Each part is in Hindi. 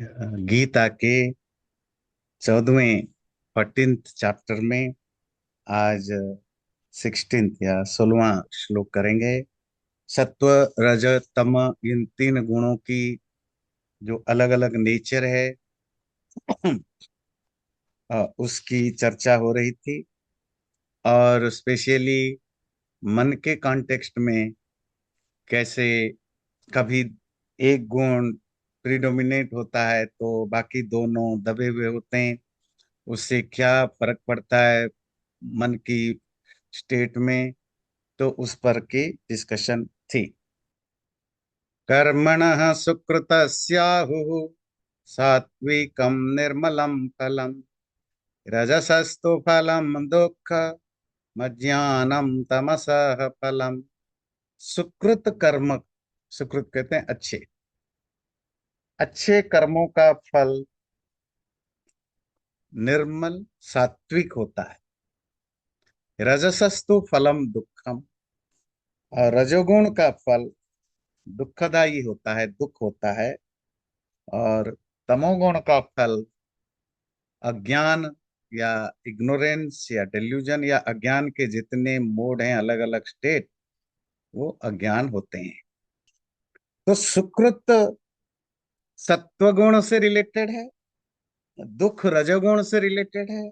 गीता के 14वें 14th चैप्टर में आज 16th या 16वां श्लोक करेंगे। सत्व, रज, तम, इन तीन गुणों की जो अलग अलग नेचर है उसकी चर्चा हो रही थी। और स्पेशली मन के कॉन्टेक्स्ट में कैसे कभी एक गुण प्रीडोमिनेट होता है तो बाकी दोनों दबे हुए होते हैं। उससे क्या फर्क पड़ता है मन की स्टेट में, तो उस पर की डिस्कशन थी। कर्मणः सुकृतस्याहुः सात्विकं निर्मलं फलम् रजसस्तु फलं दुःख मज्ञानं तमसः फलम्। सुकृत कर्म, सुकृत कहते हैं अच्छे अच्छे कर्मों का फल निर्मल सात्विक होता है। रजसस्तु फलम दुखम, और रजोगुण का फल दुखदाई होता है, दुख होता है। और तमोगुण का फल अज्ञान या इग्नोरेंस या डेल्यूजन या अज्ञान के जितने मोड हैं, अलग अलग स्टेट, वो अज्ञान होते हैं। तो सुकृत सत्वगुण से रिलेटेड है, दुख रजोगुण से रिलेटेड है,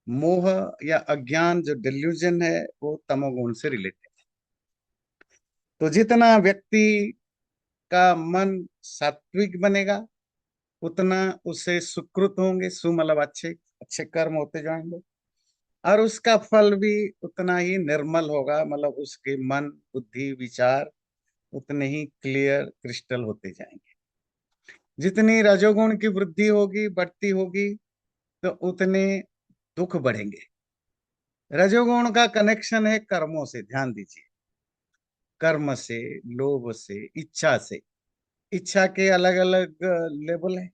मोह या अज्ञान जो डेल्यूजन है वो तमोगुण से रिलेटेड है। तो जितना व्यक्ति का मन सात्विक बनेगा उतना उसे सुकृत होंगे, सु मतलब अच्छे अच्छे कर्म होते जाएंगे। और उसका फल भी उतना ही निर्मल होगा, मतलब उसके मन बुद्धि विचार उतने ही क्लियर क्रिस्टल होते जाएंगे। जितनी रजोगुण की वृद्धि होगी, बढ़ती होगी, तो उतने दुख बढ़ेंगे। रजोगुण का कनेक्शन है कर्मों से, ध्यान दीजिए। कर्म से, लोभ से, इच्छा से। इच्छा के अलग अलग लेवल है।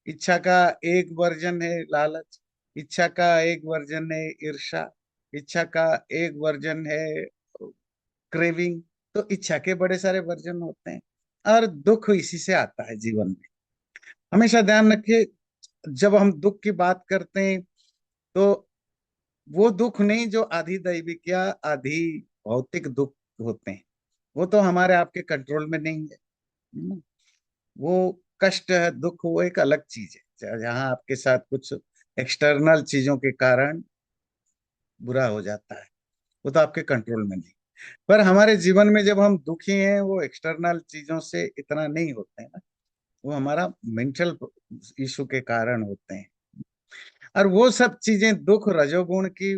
इच्छा का एक वर्जन है लालच, इच्छा का एक वर्जन है ईर्ष्या, इच्छा का एक वर्जन है क्रेविंग। तो इच्छा के बड़े सारे वर्जन होते हैं। और दुख इसी से आता है जीवन में। हमेशा ध्यान रखिए, जब हम दुख की बात करते हैं तो वो दुख नहीं जो आधि दैविक या आधि भौतिक दुख होते हैं, वो तो हमारे आपके कंट्रोल में नहीं है। हम्म। वो कष्ट है, दुख, वो एक अलग चीज है जहाँ आपके साथ कुछ एक्सटर्नल चीजों के कारण बुरा हो जाता है, वो तो आपके कंट्रोल में नहीं। पर हमारे जीवन में जब हम दुखी हैं, वो एक्सटर्नल चीजों से इतना नहीं होते हैं ना, वो हमारा मेंटल इशू के कारण होते हैं। और वो सब चीजें दुख रजोगुण की,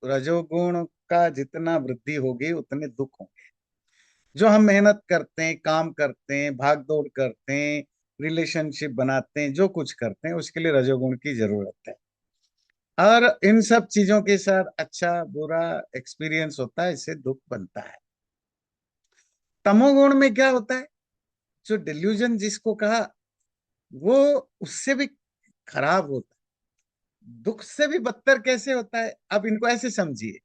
रजोगुण का जितना वृद्धि होगी उतने दुख होंगे। जो हम मेहनत करते हैं, काम करते हैं, भाग दौड़ करते हैं, रिलेशनशिप बनाते हैं, जो कुछ करते हैं उसके लिए रजोगुण की जरूरत है। और इन सब चीजों के साथ अच्छा बुरा एक्सपीरियंस होता है, इससे दुख बनता है। तमोगुण में क्या होता है, जो डिल्यूजन जिसको कहा, वो उससे भी खराब होता है। दुख से भी बदतर कैसे होता है, अब इनको ऐसे समझिए।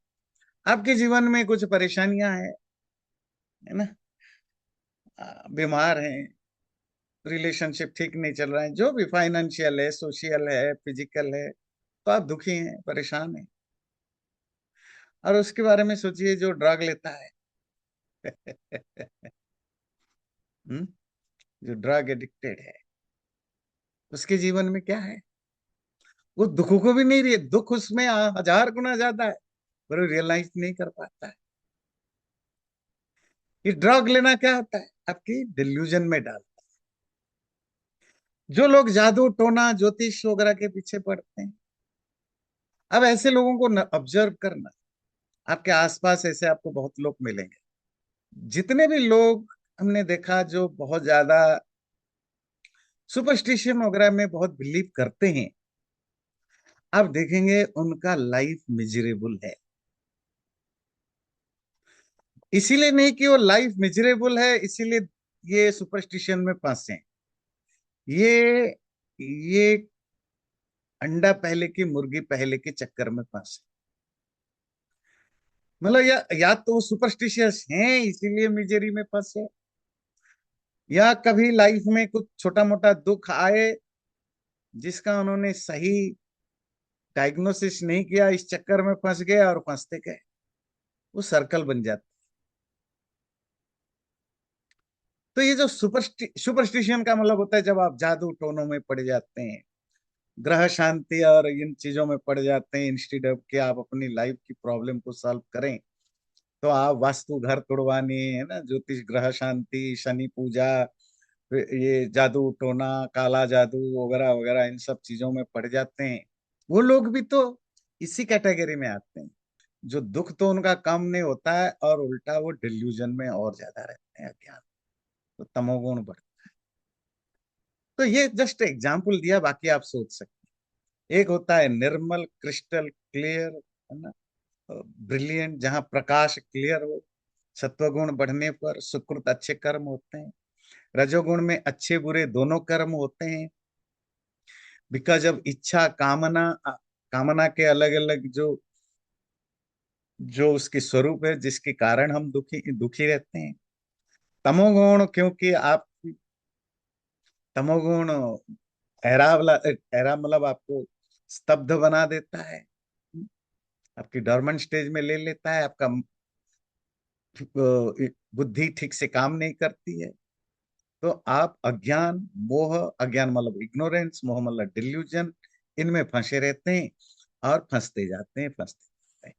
आपके जीवन में कुछ परेशानियां हैं, है ना, बीमार हैं, रिलेशनशिप ठीक नहीं चल रहा है, जो भी फाइनेंशियल है, सोशल है, फिजिकल है, तो आप दुखी हैं, परेशान हैं। और उसके बारे में सोचिए जो ड्रग लेता है हम्म, जो ड्रग एडिक्टेड है, उसके जीवन में क्या है, वो दुखों को भी नहीं रही, दुख उसमें 1000 गुना ज्यादा है, पर वो रियलाइज नहीं कर पाता है। ये ड्रग लेना क्या होता है, आपकी डिल्यूजन में डाल। जो लोग जादू टोना ज्योतिष वगैरह के पीछे पड़ते हैं, अब ऐसे लोगों को ऑब्जर्व करना। आपके आसपास ऐसे आपको बहुत लोग मिलेंगे। जितने भी लोग हमने देखा जो बहुत ज्यादा सुपरस्टिशन वगैरह में बहुत बिलीव करते हैं, आप देखेंगे उनका लाइफ मिजरेबल है। इसीलिए नहीं कि वो लाइफ मिजरेबल है इसीलिए ये सुपरस्टिशन में फंसे हैं। ये अंडा पहले की मुर्गी पहले के चक्कर में फंसे। मतलब या तो सुपरस्टिशियस हैं इसीलिए मिजरी में फंसे, या कभी लाइफ में कुछ छोटा मोटा दुख आए जिसका उन्होंने सही डायग्नोसिस नहीं किया, इस चक्कर में फंस गए और फंसते गए, वो सर्कल बन जाता। तो ये जो सुपरस्टिशन का मतलब होता है जब आप जादू टोनों में पड़ जाते हैं, ग्रह शांति और इन चीजों में पड़ जाते हैं, इंस्टेड ऑफ कि आप अपनी लाइफ की प्रॉब्लम को सॉल्व करें, तो आप वास्तु घर तुड़वाने, है ना, ज्योतिष, ग्रह शांति, शनि पूजा, ये जादू टोना, काला जादू वगैरह वगैरह इन सब चीजों में पड़ जाते हैं। वो लोग भी तो इसी कैटेगरी में आते हैं, जो दुख तो उनका कम नहीं होता है और उल्टा वो डिल्यूजन में और ज्यादा रहते हैं, अज्ञान, तो तमोगुण बढ़। तो ये जस्ट एग्जाम्पल दिया, बाकी आप सोच सकते हैं। एक होता है निर्मल क्रिस्टल क्लियर, है ना, ब्रिलियंट, जहां प्रकाश क्लियर हो। सत्वगुण बढ़ने पर सुकृत अच्छे कर्म होते हैं। रजोगुण में अच्छे बुरे दोनों कर्म होते हैं, बिकॉज अब इच्छा कामना, कामना के अलग अलग जो जो उसके स्वरूप है, जिसके कारण हम दुखी दुखी रहते हैं। तमोगुण, क्योंकि आप तमोगुण एरा मतलब आपको स्तब्ध बना देता है, आपकी डोर्मेंट स्टेज में ले लेता है, आपका बुद्धि ठीक से काम नहीं करती है। तो आप अज्ञान, मोह, अज्ञान मतलब इग्नोरेंस, मोह मतलब डिल्यूजन, इनमें फंसे रहते हैं और फंसते जाते हैं, फंसते जाते हैं।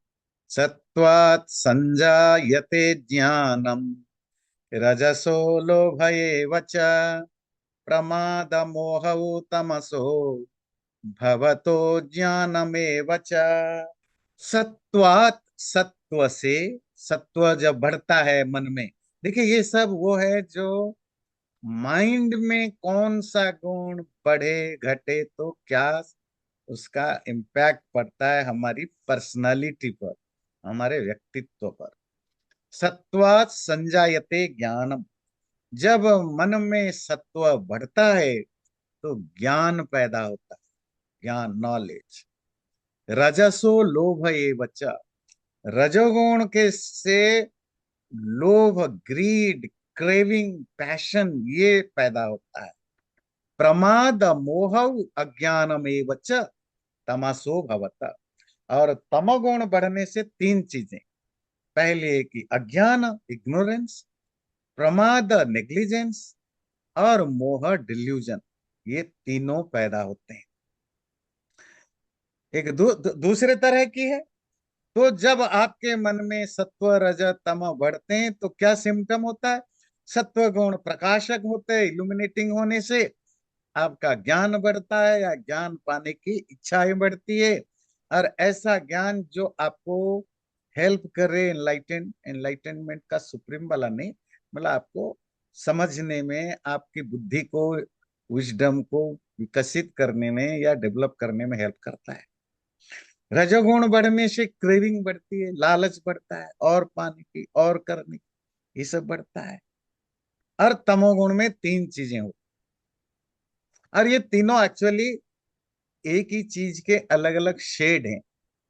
सत्वात् संजायते ज्ञानम, रजसो लोभ एव च, प्रमाद मोहौ तमसो भवतो ज्ञानमेव च। सत्वात्, सत्व से, सत्व जब बढ़ता है मन में, देखिए ये सब वो है जो माइंड में कौन सा गुण बढ़े घटे तो क्या उसका इम्पैक्ट पड़ता है हमारी पर्सनालिटी पर, हमारे व्यक्तित्व पर। सत्वात् संजायते ज्ञानम, जब मन में सत्व बढ़ता है तो ज्ञान पैदा होता है, ज्ञान, नॉलेज। रजसो लोभ एव च, रजोगुण के से लोभ, ग्रीड, क्रेविंग, पैशन, ये पैदा होता है। प्रमाद मोह अज्ञानमेव च तमसो भवत, और तमोगुण बढ़ने से तीन चीजें, पहले कि अज्ञान, इग्नोरेंस, प्रमाद, नेग्लिजेंस, और मोह, डिल्यूजन, ये तीनों पैदा होते हैं। एक दूसरे तरह की है। तो जब आपके मन में सत्व रज तम बढ़ते हैं तो क्या सिम्टम होता है? सत्व गुण प्रकाशक होते हैं, इल्यूमिनेटिंग होने से आपका ज्ञान बढ़ता है या ज्ञान पाने की इच्छाएं बढ़ती है। और ऐसा ज्ञान जो आपको हेल्प करे, एनलाइटनमेंट का सुप्रीम वाला नहीं, मतलब आपको समझने में, आपकी बुद्धि को, विजडम को विकसित करने में या डेवलप करने में हेल्प करता है। रजोगुण बढ़ने से क्रेविंग बढ़ती है, लालच बढ़ता है, और पाने की और करने की, ये सब बढ़ता है। और तमोगुण में तीन चीजें होती, और ये तीनों एक्चुअली एक ही चीज के अलग अलग शेड हैं।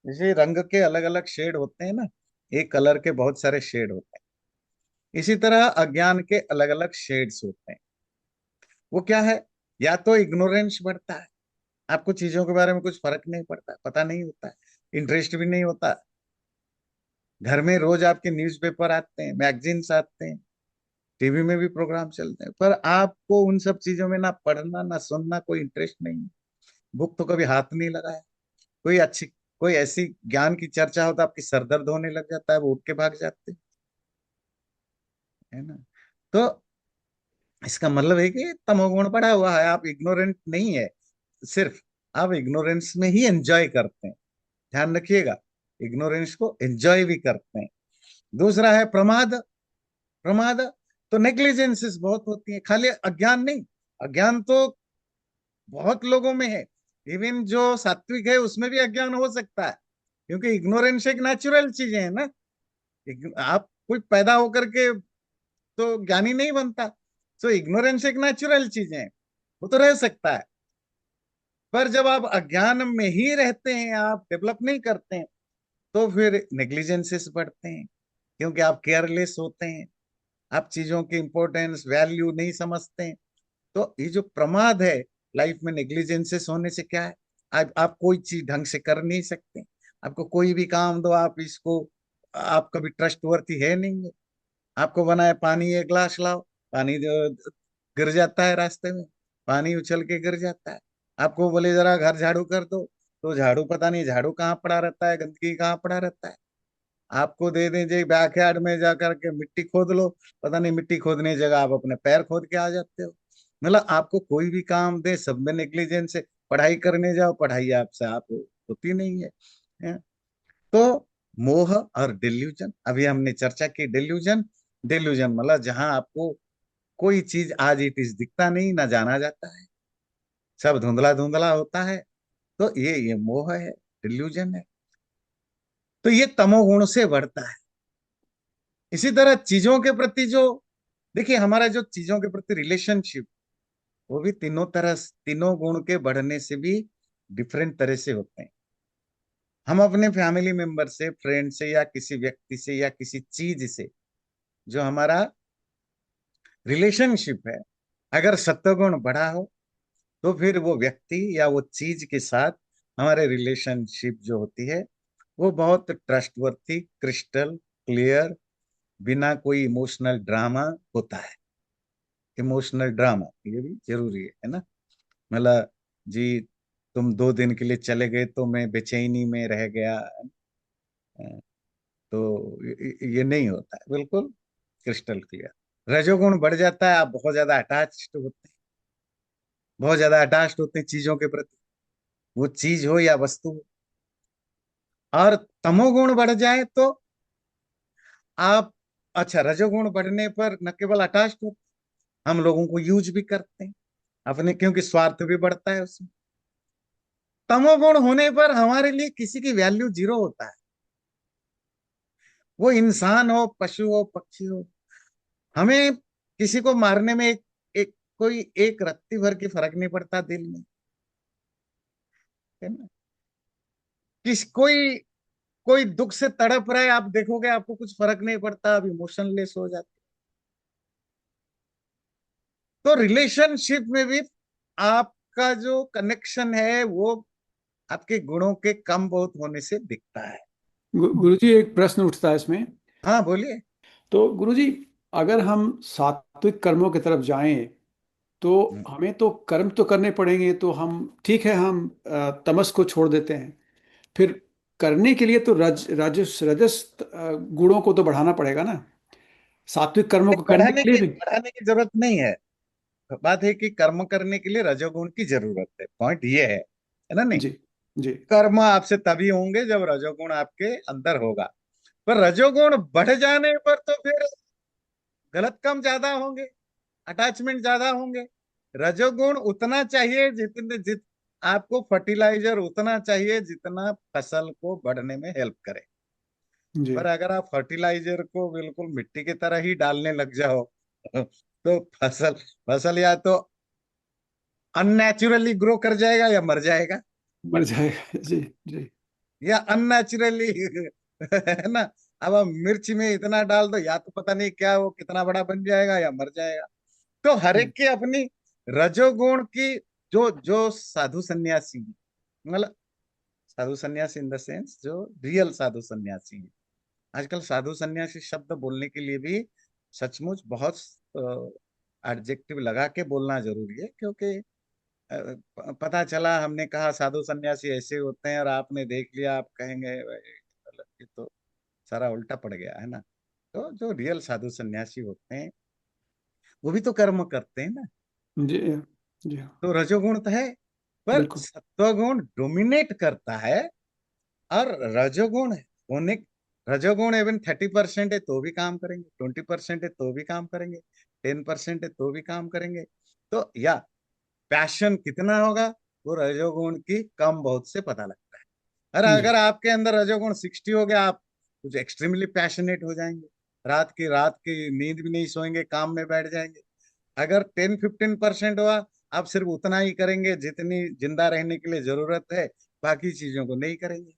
जैसे रंग के अलग अलग शेड होते हैं ना, एक कलर के बहुत सारे शेड होते हैं, इसी तरह अज्ञान के अलग अलग शेड्स होते हैं। वो क्या है? या तो इग्नोरेंस बढ़ता है, आपको चीजों के बारे में कुछ फर्क नहीं पड़ता, पता नहीं होता है, इंटरेस्ट भी नहीं होता। घर में रोज आपके न्यूज़पेपर आते हैं, मैगजीन्स आते हैं, टीवी में भी प्रोग्राम चलते हैं, पर आपको उन सब चीजों में ना पढ़ना ना सुनना कोई इंटरेस्ट नहीं। बुक तो कभी हाथ नहीं लगाया। कोई अच्छी, कोई ऐसी ज्ञान की चर्चा हो तो आपकी सर दर्द होने लग जाता है, वो उठ के भाग जाते हैं, है ना। तो इसका मतलब है कि तमोगुण बढ़ा हुआ है, आप इग्नोरेंट नहीं है सिर्फ, आप इग्नोरेंस में ही एंजॉय करते हैं। ध्यान रखिएगा, इग्नोरेंस को एंजॉय भी करते हैं। दूसरा है प्रमाद। प्रमाद, तो नेग्लिजेंसेस बहुत होती है, खाली अज्ञान नहीं, अज्ञान तो बहुत लोगों में है। इवन जो सात्विक है उसमें भी अज्ञान हो सकता है, क्योंकि इग्नोरेंस एक नेचुरल चीज है ना। आप कोई पैदा होकर के तो ज्ञानी नहीं बनता, तो इग्नोरेंस एक नेचुरल चीज है, वो तो रह सकता है। पर जब आप अज्ञान में ही रहते हैं, आप डेवलप नहीं करते हैं, तो फिर नेग्लिजेंसेस बढ़ते हैं, क्योंकि आप केयरलेस होते हैं, आप चीजों की इंपॉर्टेंस, वैल्यू नहीं समझते हैं। तो ये जो प्रमाद है लाइफ में, नेग्लिजेंसेस होने से क्या है, आप कोई चीज ढंग से कर नहीं सकते। आपको कोई भी काम दो, आप इसको, आप कभी ट्रस्टवर्थी है नहीं है। आपको बना है पानी एक गिलास लाओ, पानी गिर जाता है रास्ते में, पानी उछल के गिर जाता है। आपको बोले जरा घर झाड़ू कर दो, तो झाड़ू पता नहीं झाड़ू कहाँ पड़ा रहता है, गंदगी कहाँ पड़ा रहता है। आपको दे दें जे बैकयार्ड में जा करके मिट्टी खोद लो, पता नहीं मिट्टी खोदने की जगह आप अपने पैर खोद के आ जाते हो। मतलब आपको कोई भी काम दे, सब में नेग्लिजेंस है। पढ़ाई करने जाओ, पढ़ाई आपसे आप होती नहीं है, हैं? तो मोह और डिल्यूजन, अभी हमने चर्चा की डिल्यूजन। डिल्यूजन मतलब जहां आपको कोई चीज आज इट इज दिखता नहीं, ना जाना जाता है, सब धुंधला धुंधला होता है। तो ये मोह है, डिल्यूजन है। तो ये तमोगुण से बढ़ता है। इसी तरह चीजों के प्रति जो, देखिए हमारा जो चीजों के प्रति रिलेशनशिप, वो भी तीनों तरह, तीनों गुण के बढ़ने से भी डिफरेंट तरह से होते हैं। हम अपने फैमिली मेंबर से, फ्रेंड से, या किसी व्यक्ति से, या किसी चीज से जो हमारा रिलेशनशिप है, अगर सत्वगुण बढ़ा हो, तो फिर वो व्यक्ति या वो चीज के साथ हमारे रिलेशनशिप जो होती है, वो बहुत ट्रस्टवर्थी, क्रिस्टल क्लियर, बिना कोई इमोशनल ड्रामा होता है। इमोशनल ड्रामा ये भी जरूरी है ना। मतलब जी, तुम 2 दिन के लिए चले गए तो मैं बेचैनी में रह गया, तो ये नहीं होता है, बिल्कुल क्रिस्टल क्लियर। रजोगुण बढ़ जाता है, आप बहुत ज्यादा अटैच्ड होते हैं, बहुत ज्यादा अटैच्ड होते हैं चीजों के प्रति, वो चीज हो या वस्तु हो। और तमोगुण बढ़ जाए तो आप, अच्छा, रजोगुण बढ़ने पर न केवल अटैच्ड होते, हम लोगों को यूज भी करते हैं अपने, क्योंकि स्वार्थ भी बढ़ता है उसमें। तमोगुण होने पर हमारे लिए किसी की वैल्यू जीरो होता है। वो इंसान हो, पशु हो, पक्षी हो, हमें किसी को मारने में एक कोई एक रत्ती भर की फर्क नहीं पड़ता दिल में, है ना। कोई कोई दुख से तड़प रहा है, आप देखोगे आपको कुछ फर्क नहीं पड़ता, आप इमोशनलेस हो जाते। तो रिलेशनशिप में भी आपका जो कनेक्शन है, वो आपके गुणों के कम बहुत होने से दिखता है। गुरुजी, एक प्रश्न उठता है इसमें। हाँ बोलिए। तो गुरुजी, अगर हम सात्विक कर्मों की तरफ जाएं तो हम्म, हमें तो कर्म तो करने पड़ेंगे। तो हम, ठीक है, हम तमस को छोड़ देते हैं। फिर करने के लिए तो राजस रजस गुणों को तो बढ़ाना पड़ेगा ना, सात्विक कर्मों को करने के लिए भी। बढ़ाने की जरूरत नहीं है। बात है कि कर्म करने के लिए रजोगुण की जरूरत है, पॉइंट ये है ना, नहीं। जी। जी। कर्म आपसे तभी होंगे जब रजोगुण आपके अंदर होगा। पर रजोगुण बढ़ जाने पर तो फिर गलत काम ज्यादा होंगे, अटैचमेंट ज्यादा होंगे। रजोगुण उतना चाहिए जितने आपको फर्टिलाइजर उतना चाहिए जितना फसल को बढ़ने में हेल्प करे। जी। पर अगर आप फर्टिलाइजर को बिल्कुल मिट्टी की तरह ही डालने लग जाओ तो फसल फसल या तो अननेचुरली ग्रो कर जाएगा या मर जाएगा, मर जाएगा। जी। जी। या अननेचुरली है ना। अब आप मिर्च में इतना डाल दो, या तो पता नहीं क्या वो कितना बड़ा बन जाएगा या मर जाएगा। तो हर एक की अपनी रजोगुण की, जो जो साधु सन्यासी हैं, मतलब साधु सन्यासी इन द सेंस जो रियल साधु सन्यासी हैं। आजकल साधु सन्यासी शब्द बोलने के लिए भी सचमुच बहुत एडजेक्टिव लगा के बोलना जरूरी है, क्योंकि पता चला हमने कहा साधु सन्यासी ऐसे होते हैं और आपने देख लिया, आप कहेंगे "भाई, मतलब ये तो सारा उल्टा पड़ गया है ना"। तो जो रियल साधु सन्यासी होते हैं, वो भी तो कर्म करते हैं ना। जी। जी हाँ। तो रजोगुण तो है, पर बिल्कुल। सत्वगुण डोमिनेट करता है। और रजोगुण होने, रजोगुण इवन 30% है तो भी काम करेंगे, 20% है तो भी काम करेंगे, 10% है तो भी काम करेंगे। तो या पैशन कितना होगा, वो रजोगुण की कम बहुत से पता लगता है। और जी। अगर आपके अंदर रजोगुण 60 हो गया, आप कुछ एक्सट्रीमली पैशनेट हो जाएंगे, रात की नींद भी नहीं सोएंगे, काम में बैठ जाएंगे। अगर 10-15% हुआ, आप सिर्फ उतना ही करेंगे जितनी जिंदा रहने के लिए जरूरत है, बाकी चीजों को नहीं करेंगे।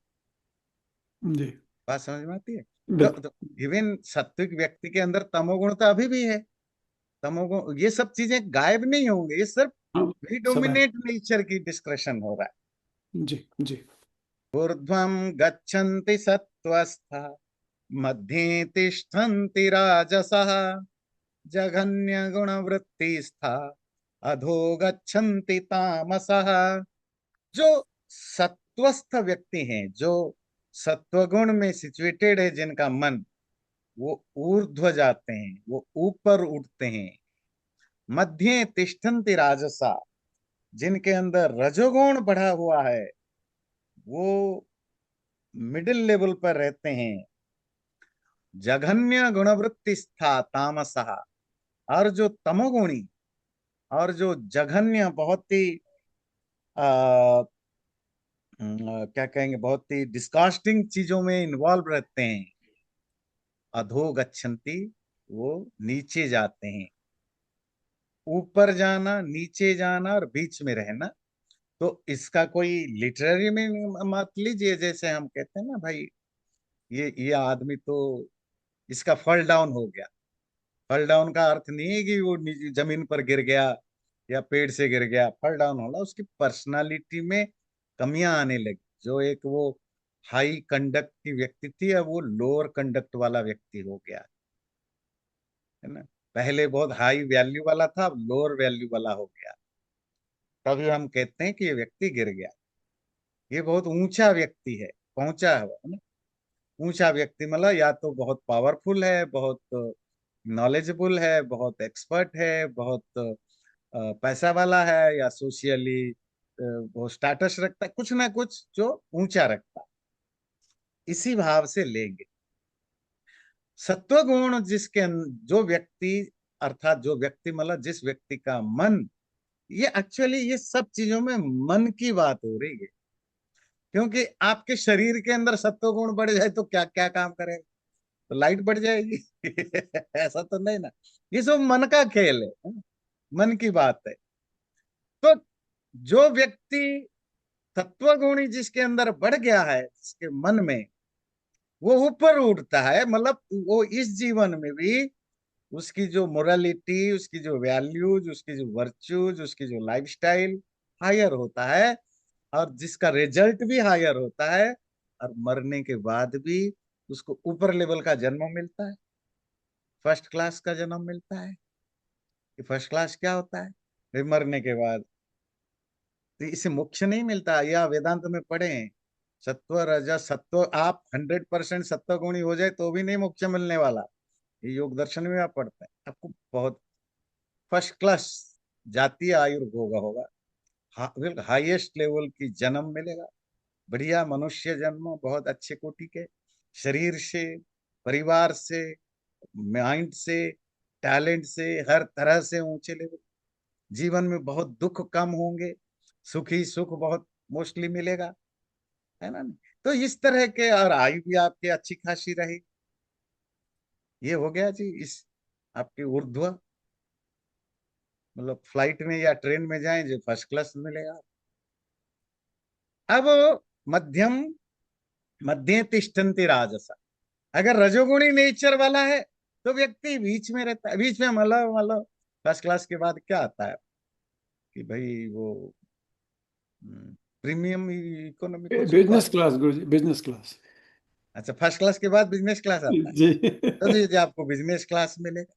जी। बात समझ में आती है। बिल्कुल। तो इवन सात्विक व्यक्ति के अंदर तमोगुण तो अभी भी है। तमोगुण, ये सब चीजें गायब नहीं होंगे, ये सिर्फ हाँ, सब है। प्रीडोमिनेट नेचर की डिस्कशन हो रहा जी जी। है। ऊर्ध्वम गच्छन्ति सत्त्वस्था, मध्ये तिष्ठन्ति राजसः, जघन्य गुण वृत्तिस्था, अधो गच्छन्ति तामसः। जो सत्वस्थ व्यक्ति हैं, जो सत्वगुण में सिचुएटेड है, जिनका मन, वो ऊर्ध्व जाते हैं, वो ऊपर उठते हैं। मध्य तिष्ठन्ति राजसा, जिनके अंदर रजोगुण बढ़ा हुआ है, वो मिडिल लेवल पर रहते हैं। जघन्य गुणवृत्ति स्था तामसः, और जो तमोगुणी और जो जघन्य, बहुत ही आ, क्या कहेंगे, बहुत ही डिस्कास्टिंग चीजों में इन्वॉल्व रहते हैं, अधो गच्छन्ति, वो नीचे जाते हैं। ऊपर जाना, नीचे जाना और बीच में रहना, तो इसका कोई लिटरेरी में मत लीजिए। जैसे हम कहते हैं ना भाई, ये आदमी तो, इसका फॉल डाउन हो गया। फॉल डाउन का अर्थ नहीं है कि वो जमीन पर गिर गया या पेड़ से गिर गया। फॉल डाउन होना, उसकी पर्सनालिटी में कमियां आने लगी। जो एक वो हाई कंडक्ट की व्यक्ति थी, अब वो लोअर कंडक्ट वाला व्यक्ति हो गया, है ना। पहले बहुत हाई वैल्यू वाला था, अब लोअर वैल्यू वाला हो गया। तभी हम कहते हैं कि ये व्यक्ति गिर गया। ये बहुत ऊंचा व्यक्ति है, पहुंचा है वो, है ना। ऊंचा व्यक्ति मतलब या तो बहुत पावरफुल है, बहुत नॉलेजेबल है, बहुत एक्सपर्ट है, बहुत पैसा वाला है, या सोशियली वो स्टेटस रखता है, कुछ ना कुछ जो ऊंचा रखता है। इसी भाव से लेंगे। सत्वगुण जो व्यक्ति, अर्थात जो व्यक्ति मतलब जिस व्यक्ति का मन, ये एक्चुअली ये सब चीजों में मन की बात हो रही है। क्योंकि आपके शरीर के अंदर सत्वगुण बढ़ जाए तो क्या क्या काम करेगा? तो लाइट बढ़ जाएगी। ऐसा तो नहीं ना। ये सब मन का खेल है, मन की बात है। तो जो व्यक्ति सत्वगुणी जिसके अंदर बढ़ गया है, जिसके मन में, वो ऊपर उठता है। मतलब वो इस जीवन में भी उसकी जो मोरालिटी, उसकी जो वैल्यूज, उसकी जो वर्च्यूज, उसकी जो लाइफस्टाइल हायर होता है, और जिसका रिजल्ट भी हायर होता है। और मरने के बाद भी उसको ऊपर लेवल का जन्म मिलता है, फर्स्ट क्लास का जन्म मिलता है। कि फर्स्ट क्लास क्या होता है? फिर मरने के बाद तो इसे मोक्ष नहीं मिलता, या वेदांत में पढ़े हैं, सत्व रजस सत्व, आप 100% सत्व गुणी हो जाए तो भी नहीं मोक्ष मिलने वाला। ये योग दर्शन में आप पढ़ते हैं, आपको बहुत फर्स्ट क्लास जातीय आयुर्भोग होगा, बिल्कुल हाईएस्ट लेवल की जन्म मिलेगा। बढ़िया मनुष्य जन्म, बहुत अच्छे कोटि के शरीर से, परिवार से, माइंड से, टैलेंट से, हर तरह से ऊंचे लेवल। जीवन में बहुत दुख कम होंगे, सुखी सुख बहुत मोस्टली मिलेगा, है ना। तो इस तरह के, और आयु भी आपकी अच्छी खासी रही। ये हो गया जी इस आपकी ऊर्ध्व, मतलब फ्लाइट में या ट्रेन में जाएं जो फर्स्ट क्लास मिलेगा। अब मध्यम, मध्य तिष्ठन्ति राजसा, अगर रजोगुणी नेचर वाला है तो व्यक्ति बीच में रहता है। बीच में मतलब फर्स्ट क्लास के बाद क्या आता है कि भाई वो प्रीमियम इकोनॉमी कुछ तो बिजनेस आता है। क्लास गुरु जी, बिजनेस क्लास। अच्छा, फर्स्ट क्लास के बाद बिजनेस क्लास आता है। जी। तो जी आपको बिजनेस क्लास मिलेगा।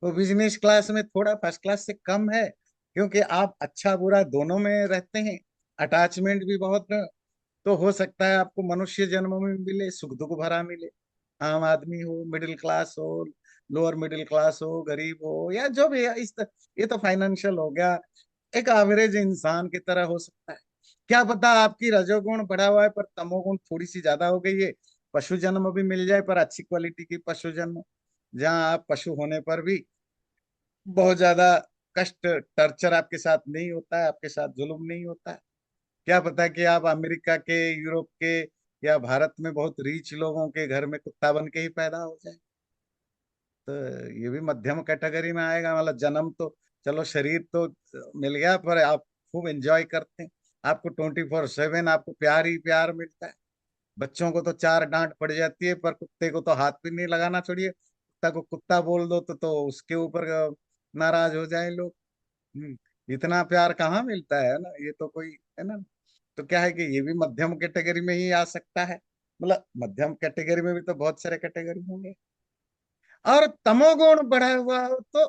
तो बिजनेस क्लास में थोड़ा फर्स्ट क्लास से कम है, क्योंकि आप अच्छा बुरा दोनों में रहते हैं, अटैचमेंट भी बहुत है। तो हो सकता है आपको मनुष्य जन्म में मिले, सुख दुख भरा मिले। आम आदमी हो, मिडिल क्लास हो, लोअर मिडिल क्लास हो, गरीब हो, या जो भी है, ये तो फाइनेंशियल हो गया। एक एवरेज इंसान की तरह हो सकता है। क्या पता आपकी रजोगुण बढ़ा हुआ है पर तमोगुण थोड़ी सी ज्यादा हो गई है, पशु जन्म भी मिल जाए, पर अच्छी क्वालिटी की पशु जन्म, जहाँ आप पशु होने पर भी बहुत ज्यादा कष्ट, टर्चर आपके साथ नहीं होता है, आपके साथ जुल्म नहीं होता है। क्या पता कि आप अमेरिका के, यूरोप के, या भारत में बहुत रीच लोगों के घर में कुत्ता बन के ही पैदा हो जाए। तो ये भी मध्यम कैटेगरी में आएगा। मतलब जन्म तो, चलो शरीर तो मिल गया, पर आप खूब एंजॉय करते हैं, आपको 24/7 आपको प्यार ही प्यार मिलता है। बच्चों को तो चार डांट पड़ जाती है, पर कुत्ते को तो हाथ भी नहीं लगाना छोड़िए, कुत्ता को कुत्ता बोल दो तो उसके ऊपर नाराज हो जाए लोग। इतना प्यार कहाँ मिलता है ना, ये तो कोई है ना। तो क्या है कि ये भी मध्यम कैटेगरी में ही आ सकता है, मतलब मध्यम कैटेगरी में भी तो बहुत सारे कैटेगरी होंगे। और तमोगुण बढ़ा हुआ हो तो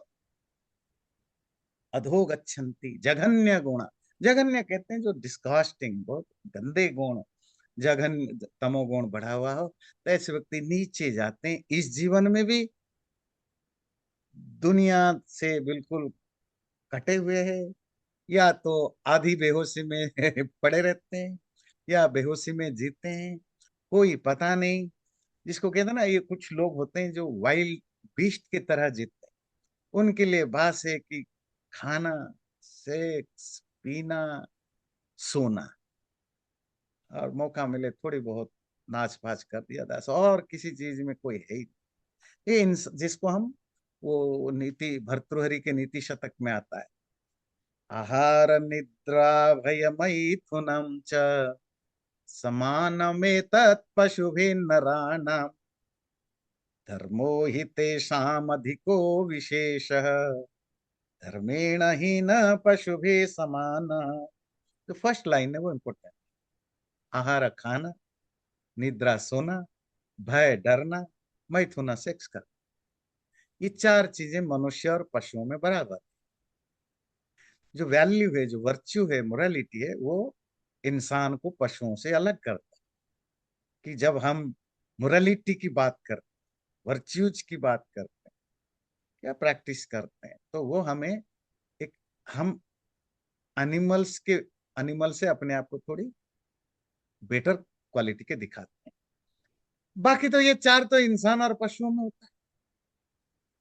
अधोगच्छन्ति जघन्य गुण। जघन्य कहते हैं जो डिस्कास्टिंग, बहुत गंदे गुण, जघन्य तमोगुण बढ़ा हुआ हो तो ऐसे व्यक्ति नीचे जाते हैं इस जीवन में भी, दुनिया से बिल्कुल कटे हुए हैं, या तो आधी बेहोशी में पड़े रहते हैं, या बेहोशी में जीते हैं, कोई पता नहीं। जिसको कहते हैं ना, ये कुछ लोग होते हैं जो वाइल्ड बीस्ट की तरह जीते हैं, उनके लिए बात है कि खाना, सेक्स, पीना, सोना, और मौका मिले थोड़ी बहुत नाच पाच कर दिया बस, और किसी चीज में कोई है ही नहीं। जिसको हम, वो नीति भर्तृहरि के नीति शतक में आता है, आहार निद्रा भय मैथुनम च समानमेतत् पशुभिः नराणाम् धर्मो हि तेषामधिको विशेषः धर्मेण ही न पशुभिः समान। जो फर्स्ट लाइन है वो इम्पोर्टेंट। आहार खाना, निद्रा सोना, भय डरना, मैथुना सेक्स करना, ये चार चीजें मनुष्य और पशुओं में बराबर। जो वैल्यू है, जो वर्च्यू है, मोरालिटी है, वो इंसान को पशुओं से अलग करता है। कि जब हम मोरालिटी की बात करते हैं, वर्च्यूज की बात करते हैं, क्या प्रैक्टिस करते हैं, तो वो हमें एक, हम एनिमल्स के, एनिमल से अपने आप को थोड़ी बेटर क्वालिटी के दिखाते हैं। बाकी तो ये चार तो इंसान और पशुओं में होता है।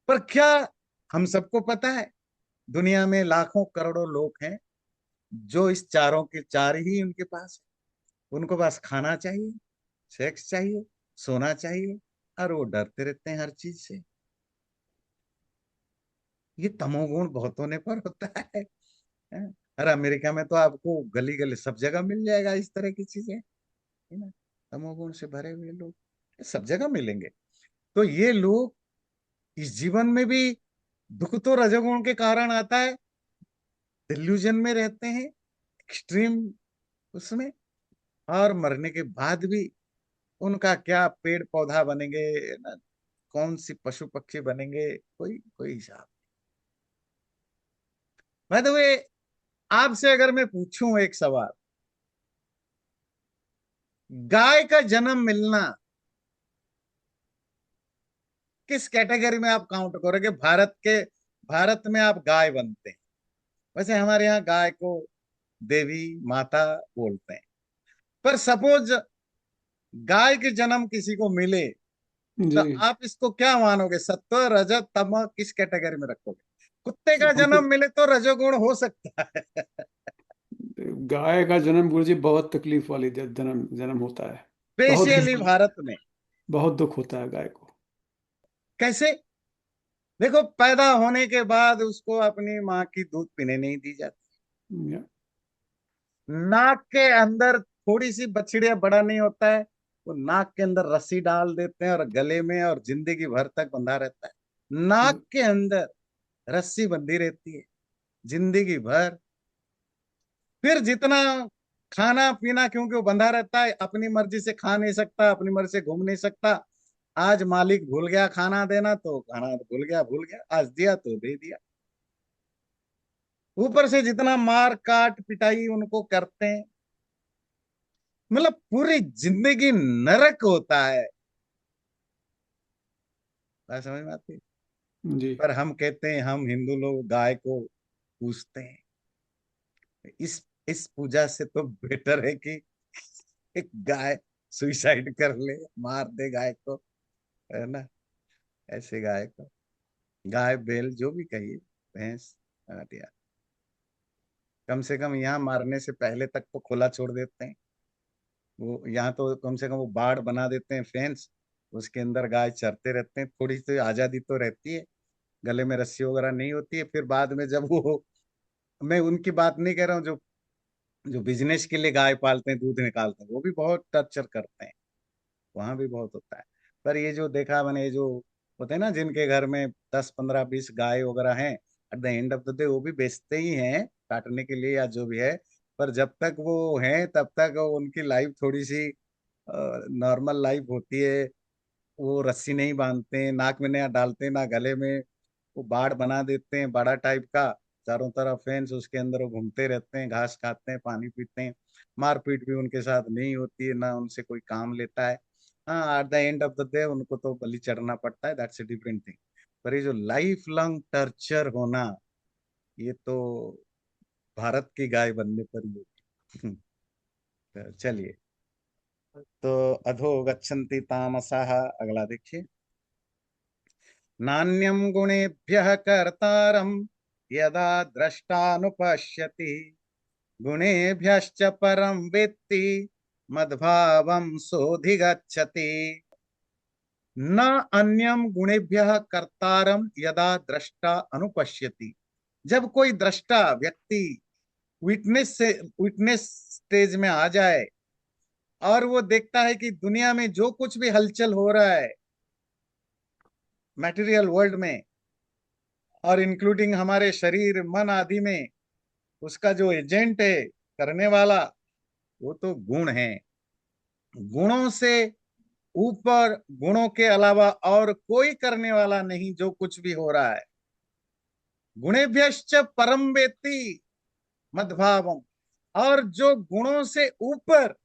पर क्या हम सबको पता है, दुनिया में लाखों करोड़ों लोग हैं जो इस चारों के चार ही उनके पास है। उनको बस खाना चाहिए, सेक्स चाहिए, सोना चाहिए, और वो डरते रहते हैं हर चीज से। ये तमोगुण बहुत होने पर होता है। अरे अमेरिका में तो आपको गली गली सब जगह मिल जाएगा इस तरह की चीजें, है ना। तमोगुण से भरे हुए लोग सब जगह मिलेंगे। तो ये लोग इस जीवन में भी, दुख तो रजोगुण के कारण आता है, डिल्यूजन में रहते हैं, एक्सट्रीम उसमें, और मरने के बाद भी उनका क्या पेड़ पौधा बनेंगे ना, कौन सी पशु पक्षी बनेंगे, कोई कोई हिसाब। मैं तो वे, आपसे अगर मैं पूछूं एक सवाल, गाय का जन्म मिलना किस कैटेगरी में आप काउंट करोगे? भारत में आप गाय बनते हैं। वैसे हमारे यहाँ गाय को देवी माता बोलते हैं। पर सपोज गाय के जन्म किसी को मिले, तो जी। आप इसको क्या मानोगे, सत्व रजत तम किस कैटेगरी में रखोगे? कुत्ते का हम तो, जन्म मिले तो रजोगुण हो सकता है। गाय का जन्म गुरु जी बहुत तकलीफ वाली जन्म जन्म होता है। बहुत स्पेशली दुख, भारत में। बहुत दुख होता है गाय को। कैसे? देखो, पैदा होने के बाद उसको अपनी माँ की दूध पीने नहीं दी जाती। या, नाक के अंदर थोड़ी सी बछड़िया बड़ा नहीं होता है, वो नाक के अंदर रस्सी डाल देते हैं और गले में, और जिंदगी भर तक बंधा रहता है। नाक के अंदर रस्सी बंधी रहती है जिंदगी भर। फिर जितना खाना पीना, क्योंकि वो बंधा रहता है, अपनी मर्जी से खा नहीं सकता, अपनी मर्जी से घूम नहीं सकता। आज मालिक भूल गया खाना देना तो खाना भूल गया, भूल गया, आज दिया तो दे दिया। ऊपर से जितना मार काट पिटाई उनको करते हैं, मतलब पूरी जिंदगी नरक होता है। बात समझ में आती है? जी। पर हम कहते हैं, हम हिंदू लोग गाय को पूजते हैं। इस पूजा से तो बेटर है कि एक गाय सुइसाइड कर ले, मार दे गाय को, है ना। ऐसे गाय को, गाय बैल जो भी कहिए, भैंस, हटिया, कम से कम यहाँ मारने से पहले तक तो खुला छोड़ देते हैं। वो यहाँ तो कम से कम वो बाड़ बना देते हैं, फेंस, उसके अंदर गाय चरते रहते हैं, थोड़ी सी आजादी तो रहती है, गले में रस्सी वगैरह नहीं होती है। फिर बाद में जब वो, मैं उनकी बात नहीं कह रहा हूँ जो जो बिजनेस के लिए गाय पालते हैं, दूध निकालते हैं, वो भी बहुत टर्चर करते हैं। वहां भी बहुत होता है। पर ये जो देखा मैंने, ये जो होते हैं ना जिनके घर में 10 15 20 गाय वगैरह हैं, at the end of the day वो भी बेचते ही हैं काटने के लिए या जो भी है। पर जब तक वो हैं तब तक उनकी लाइफ थोड़ी सी नॉर्मल लाइफ होती है। वो रस्सी नहीं बांधते, नाक में नहीं डालते, ना गले में। वो बाड़ बना देते हैं बड़ा टाइप का, चारों तरफ फेंस, उसके अंदर वो घूमते रहते हैं, घास खाते हैं, पानी पीते हैं। मारपीट भी उनके साथ नहीं होती है, ना उनसे कोई काम लेता है। हाँ, at the end of the day उनको तो बलि चढ़ना पड़ता है, दैट्स ए डिफरेंट थिंग। पर ये जो लाइफ लॉन्ग टर्चर होना, ये तो भारत की गाय बनने पर ही होगी। तो चलिए, तो अधो गच्छन्ति तामसाः, अगला देखिए। नान्यं गुणेभ्यः कर्तारं यदा द्रष्टानुपश्यति, गुणेभ्यश्च परं वेत्ति मद्भावं सोऽधिगच्छति। न अन्यम गुणेभ्यः कर्तारम यदा दृष्टा अनुपश्यति। जब कोई दृष्टा व्यक्ति विटनेस स्टेज में आ जाए और वो देखता है कि दुनिया में जो कुछ भी हलचल हो रहा है मटेरियल वर्ल्ड में, और इंक्लूडिंग हमारे शरीर मन आदि में, उसका जो एजेंट है, करने वाला, वो तो गुण है। गुणों से ऊपर, गुणों के अलावा और कोई करने वाला नहीं जो कुछ भी हो रहा है। गुणेभ्यश्च परम वेत्ति मद्भावम, और जो गुणों से ऊपर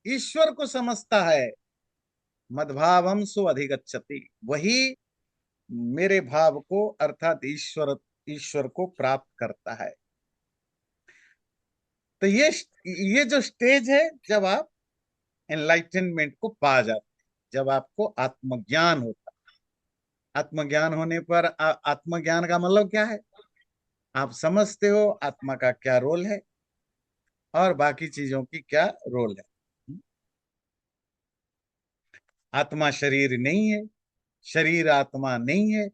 ईश्वर को समझता है, मद्भावम सो अधिगच्छति, वही मेरे भाव को अर्थात ईश्वर ईश्वर को प्राप्त करता है। तो ये जो स्टेज है, जब आप एनलाइटनमेंट को पा जाते हैं, जब आपको आत्मज्ञान होता है। आत्मज्ञान होने पर आत्मज्ञान का मतलब क्या है? आप समझते हो आत्मा का क्या रोल है और बाकी चीजों की क्या रोल है। आत्मा शरीर नहीं है, शरीर आत्मा नहीं है,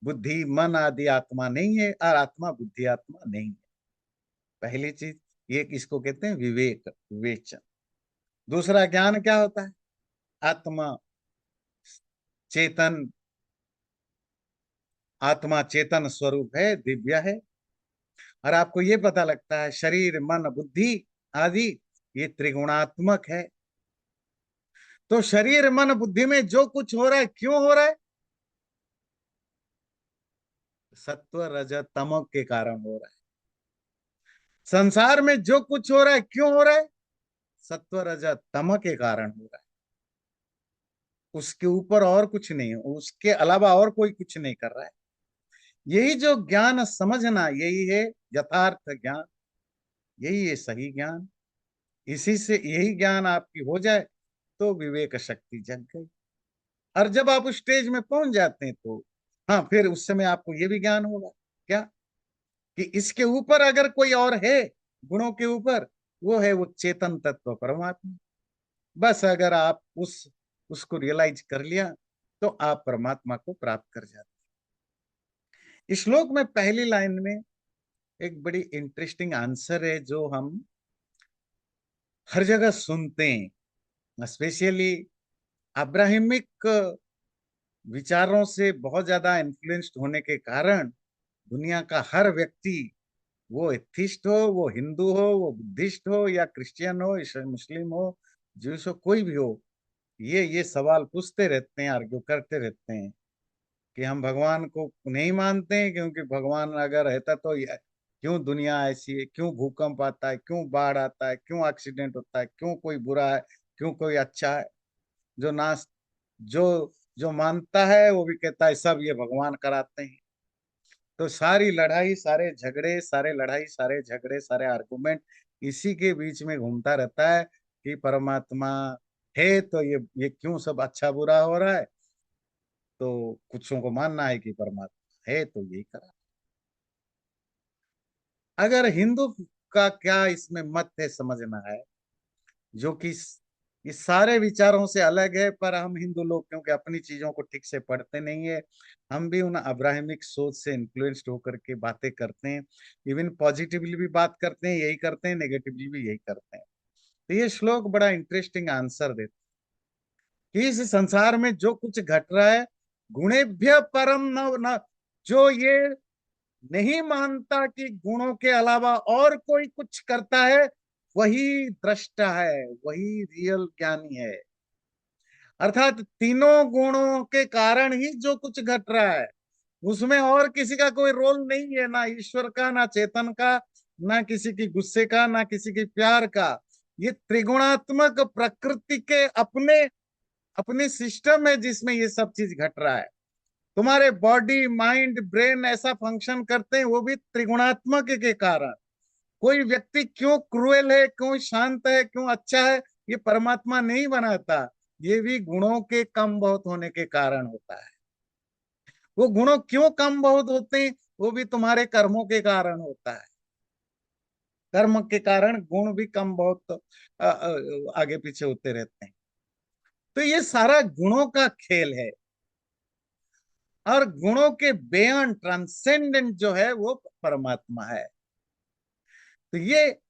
बुद्धि मन आदि आत्मा नहीं है, और आत्मा बुद्धि आत्मा नहीं है। पहली चीज ये, इसको कहते हैं विवेक, विवेचन। दूसरा ज्ञान क्या होता है? आत्मा चेतन, आत्मा चेतन स्वरूप है, दिव्य है। और आपको ये पता लगता है शरीर मन बुद्धि आदि ये त्रिगुणात्मक है। तो शरीर मन बुद्धि में जो कुछ हो रहा है, क्यों हो रहा है? सत्व रज तम के कारण हो रहा है। संसार में जो कुछ हो रहा है, क्यों हो रहा है? सत्व रज तम के कारण हो रहा है। उसके ऊपर और कुछ नहीं है, उसके अलावा और कोई कुछ नहीं कर रहा है। यही जो ज्ञान समझना, यही है यथार्थ ज्ञान, यही है सही ज्ञान। इसी से यही ज्ञान आपकी हो जाए तो विवेक शक्ति जग गई। और जब आप उस स्टेज में पहुंच जाते हैं तो हाँ, फिर उस समय आपको ये भी ज्ञान होगा क्या, कि इसके ऊपर अगर कोई और है, गुणों के ऊपर, वो है वो चेतन तत्व परमात्मा। बस अगर आप उसको रियलाइज कर लिया तो आप परमात्मा को प्राप्त कर जाते। इस श्लोक में पहली लाइन में एक बड़ी इंटरेस्टिंग आंसर है जो हम हर जगह सुनते हैं, स्पेशली अब्राहमिक विचारों से बहुत ज्यादा इन्फ्लुएंस्ड होने के कारण दुनिया का हर व्यक्ति, वो एथिस्ट हो, वो हिंदू हो, वो बुद्धिस्ट हो या क्रिश्चियन हो, मुस्लिम हो, ज्यूस हो, कोई भी हो, ये सवाल पूछते रहते हैं, आर्ग्यू करते रहते हैं कि हम भगवान को नहीं मानते हैं, क्योंकि भगवान अगर रहता तो क्यों दुनिया ऐसी है, क्यों भूकंप आता है, क्यों बाढ़ आता है, क्यों एक्सीडेंट होता है, क्यों कोई बुरा है, क्यों कोई अच्छा है। जो नास जो जो मानता है वो भी कहता है सब ये भगवान कराते हैं। तो सारी लड़ाई, सारे झगड़े, सारे लड़ाई, सारे झगड़े, सारे आर्गुमेंट इसी के बीच में घूमता रहता है कि परमात्मा है तो ये क्यों सब अच्छा बुरा हो रहा है। तो कुछों को मानना है कि परमात्मा है तो यही करा। अगर हिंदू का क्या इसमें मत है समझना है, जो कि इस सारे विचारों से अलग है, पर हम हिंदू लोग क्योंकि अपनी चीजों को ठीक से पढ़ते नहीं है, हम भी उन अब्राहमिक सोच से इन्फ्लुएंस्ड होकर के बातें करते हैं। इवन पॉजिटिवली भी बात करते हैं, यही करते हैं, नेगेटिवली भी यही करते हैं। तो ये श्लोक बड़ा इंटरेस्टिंग आंसर देता है। कि इस संसार में जो कुछ घट रहा है, गुणेभ्य परम न, न जो ये नहीं मानता कि गुणों के अलावा और कोई कुछ करता है, वही दृष्टा है, वही रियल ज्ञानी है। अर्थात तीनों गुणों के कारण ही जो कुछ घट रहा है, उसमें और किसी का कोई रोल नहीं है, ना ईश्वर का, ना चेतन का, ना किसी की गुस्से का, ना किसी की प्यार का। ये त्रिगुणात्मक प्रकृति के अपने अपने सिस्टम है जिसमें ये सब चीज घट रहा है। तुम्हारे बॉडी माइंड ब्रेन ऐसा फंक्शन करते हैं, वो भी त्रिगुणात्मक के कारण। कोई व्यक्ति क्यों क्रूएल है, क्यों शांत है, क्यों अच्छा है, ये परमात्मा नहीं बनाता। ये भी गुणों के कम बहुत होने के कारण होता है। वो गुणों क्यों कम बहुत होते हैं, वो भी तुम्हारे कर्मों के कारण होता है। कर्म के कारण गुण भी कम बहुत आगे पीछे होते रहते हैं। तो ये सारा गुणों का खेल है। और गुणों के बेयॉन्ड ट्रांसेंडेंट जो है वो परमात्मा है। तो ये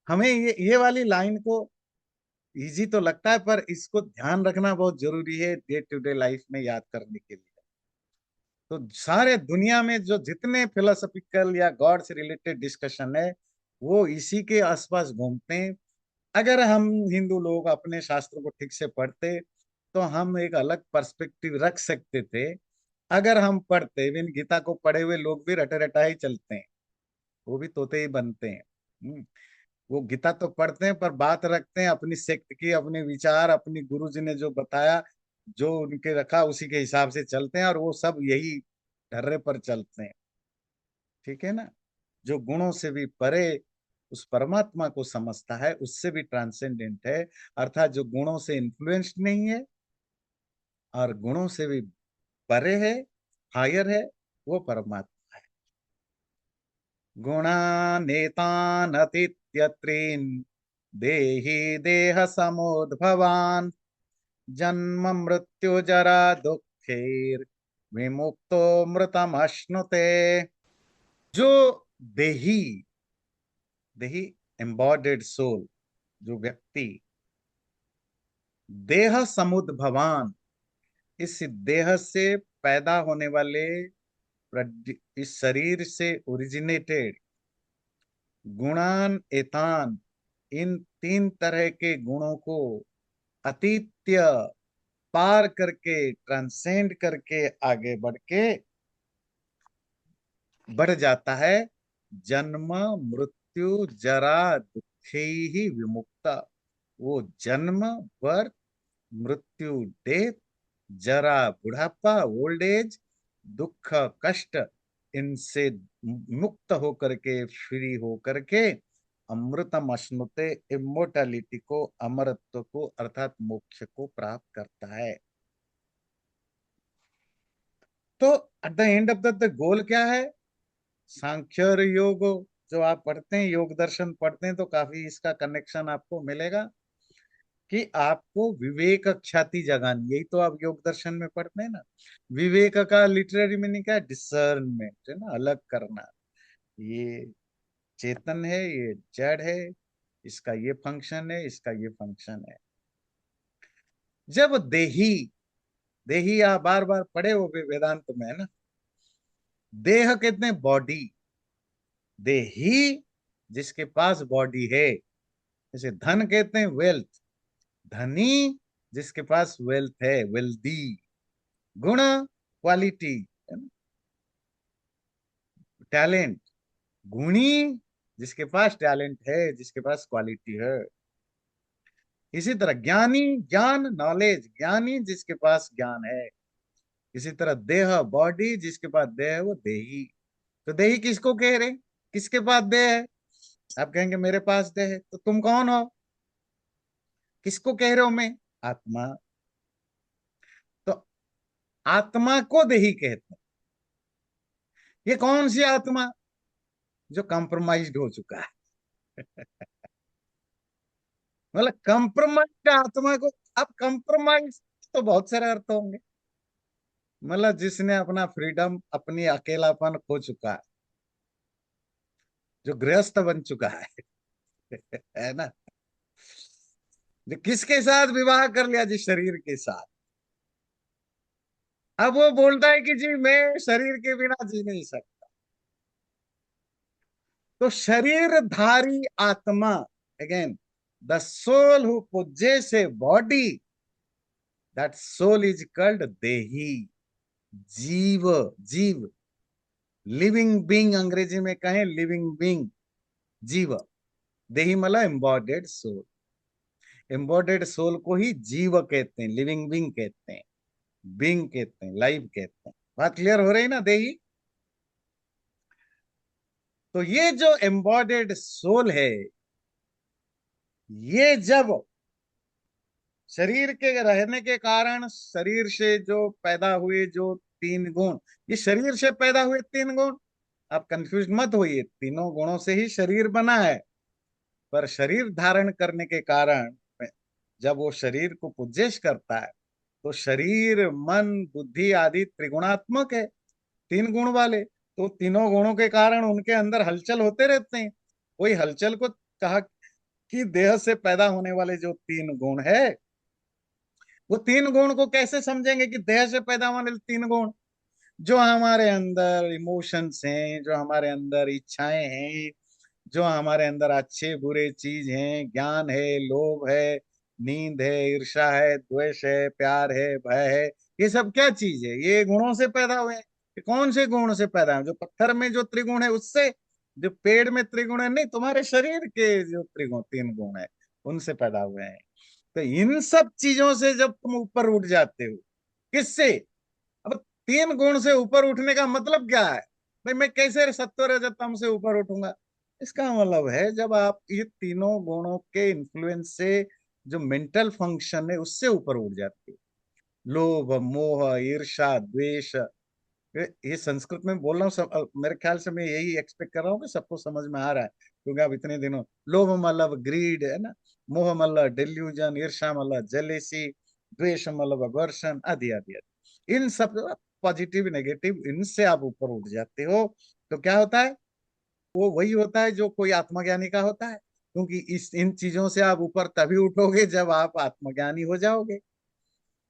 हमें ये वाली लाइन को इजी तो लगता है, पर इसको ध्यान रखना बहुत जरूरी है डे टू डे लाइफ में याद करने के लिए। तो सारे दुनिया में जो जितने फिलोसफिकल या गॉड से रिलेटेड डिस्कशन है, वो इसी के आसपास घूमते हैं। अगर हम हिंदू लोग अपने शास्त्रों को ठीक से पढ़ते, तो हम एक अलग पर्सपेक्टिव रख सकते थे। अगर हम पढ़ते, बिन गीता को पढ़े हुए लोग भी रटे रटाए ही चलते हैं, वो भी तोते ही बनते हैं। वो गीता तो पढ़ते हैं, पर बात रखते हैं अपनी सेक्ट की, अपने विचार, अपनी गुरु जी ने जो बताया, जो उनके रखा उसी के हिसाब से चलते हैं, और वो सब यही ढर्रे पर चलते हैं। ठीक है ना। जो गुणों से भी परे उस परमात्मा को समझता है, उससे भी ट्रांसेंडेंट है, अर्थात जो गुणों से इन्फ्लुएंस्ड नहीं है और गुणों से भी परे है, हायर है, वो परमात्मा है। गुणानेतानतीत्यत्रीन् देहि देह समुद्भवान् जन्म मृत्यु जरा दुखेर विमुक्तो मृतमश्नुते। जो देही, देही एम्बॉडेड सोल, जो व्यक्ति देह समुद्भवान, इस देह से पैदा होने वाले, इस शरीर से ओरिजिनेटेड, गुणान एतान, इन तीन तरह के गुणों को अतीत्य, पार करके, ट्रांसेंड करके, आगे बढ़ के बढ़ जाता है। जन्म मृत्यु जरा दुखे ही विमुक्ता। वो जन्म, बर्थ, मृत्यु डेथ, जरा बुढ़ापा ओल्ड एज, दुख कष्ट, इनसे मुक्त होकर के, फ्री होकर के अमृतम अश्नुते, इमोर्टैलिटी को, अमरत्व को, अर्थात मोक्ष को प्राप्त करता है। तो at the end of the goal क्या है? सांख्य और योग, जो आप पढ़ते हैं, योग दर्शन पढ़ते हैं, तो काफी इसका कनेक्शन आपको मिलेगा कि आपको विवेक ख्याति जगानी। यही तो आप योग दर्शन में पढ़ते हैं ना। विवेक का लिटरेरी मीनिंग क्या है? डिसर्नमेंट, है ना, अलग करना। ये चेतन है, ये जड़ है, इसका ये फंक्शन है, इसका ये फंक्शन है। जब देही, देही आप बार बार पढ़े हो वेदांत में, है ना। देह कहते हैं बॉडी, देही जिसके पास बॉडी है। जैसे धन कहते हैं वेल्थ, धनी जिसके पास वेल्थ है, वेल्दी। गुण क्वालिटी, टैलेंट, गुणी जिसके पास टैलेंट है, जिसके पास क्वालिटी है। इसी तरह ज्ञानी, ज्ञान नॉलेज, ज्ञानी जिसके पास ज्ञान है। इसी तरह देह बॉडी, जिसके पास देह है वो देही। तो देही किसको कह रहे? किसके पास देह है? आप कहेंगे मेरे पास देह है, तो तुम कौन हो? किसको कह रहे हो मैं? आत्मा। तो आत्मा को देही कहते हैं। ये कौन सी आत्मा? जो कंप्रोमाइज्ड हो चुका है। मतलब कंप्रोमाइज्ड आत्मा को। अब कंप्रोमाइज तो बहुत सारे अर्थ होंगे। मतलब जिसने अपना फ्रीडम, अपनी अकेलापन खो चुका है, जो गृहस्थ बन चुका है है ना। किसके साथ विवाह कर लिया जी? शरीर के साथ। अब वो बोलता है कि जी मैं शरीर के बिना जी नहीं सकता। तो शरीरधारी आत्मा, again, the soul who possesses a body, that soul is called देही। जीव, जीव, लिविंग बींग, अंग्रेजी में कहें लिविंग बींग, जीव। देही मतलब एम्बॉडेड सोल। एम्बॉडेड सोल को ही जीव कहते हैं, लिविंग बींग कहते हैं, बींग कहते हैं, लाइव कहते हैं। बात क्लियर हो रही ना देही? तो ये जो एम्बॉडेड सोल है, ये जब शरीर के रहने के कारण, शरीर से जो पैदा हुए जो तीन गुण, ये शरीर से पैदा हुए तीन गुण, आप कंफ्यूज मत होइए, तीनों गुणों से ही शरीर बना है। पर शरीर धारण करने के कारण, जब वो शरीर को पुज्जेश करता है, तो शरीर मन बुद्धि आदि त्रिगुणात्मक है, तीन गुण वाले। तो तीनों गुणों के कारण उनके अंदर हलचल होते रहते हैं। वही हलचल को कहा कि देह से पैदा होने वाले जो तीन गुण है, वो तीन गुण को कैसे समझेंगे कि देह से पैदा होने वाले तीन गुण? जो हमारे अंदर इमोशंस हैं, जो हमारे अंदर इच्छाएं हैं, जो हमारे अंदर अच्छे बुरे चीज हैं, ज्ञान है, लोभ है, नींद है, ईर्ष्या है, द्वेष है, प्यार है, भय है, ये सब क्या चीज है? ये गुणों से पैदा हुए हैं। ये कौन से गुण से पैदा हुए? जो पत्थर में जो त्रिगुण है उससे, जो पेड़ में त्रिगुण है नहीं, तुम्हारे शरीर के जो त्रिगुण तीन गुण है उनसे पैदा हुए हैं। तो इन सब चीजों से जब तुम ऊपर उठ जाते हो, किससे? अब तीन गुण से ऊपर उठने का मतलब क्या है? भाई मैं कैसे सत्व रजत तम से ऊपर उठूंगा? इसका मतलब है जब आप ये तीनों गुणों के इन्फ्लुएंस से जो मेंटल फंक्शन है उससे ऊपर उठ जाते हो। लोभ, मोह, ईर्ष्या, द्वेष, ये संस्कृत में बोल रहा हूँ सब, मेरे ख्याल से मैं यही एक्सपेक्ट कर रहा हूँ कि सबको समझ में आ रहा है, क्योंकि आप इतने दिनों, लोभ मतलब ग्रीड है ना, मोह मतलब डिल्यूजन, ईर्ष्या मतलब जेलेसी, द्वेष मतलब अवर्शन, आदि आदि आदि। इन सब पॉजिटिव नेगेटिव, इनसे आप ऊपर उठ जाते हो, तो क्या होता है? वो वही होता है जो कोई आत्मज्ञानी का होता है, क्योंकि इस इन चीजों से आप ऊपर तभी उठोगे जब आप आत्मज्ञानी हो जाओगे।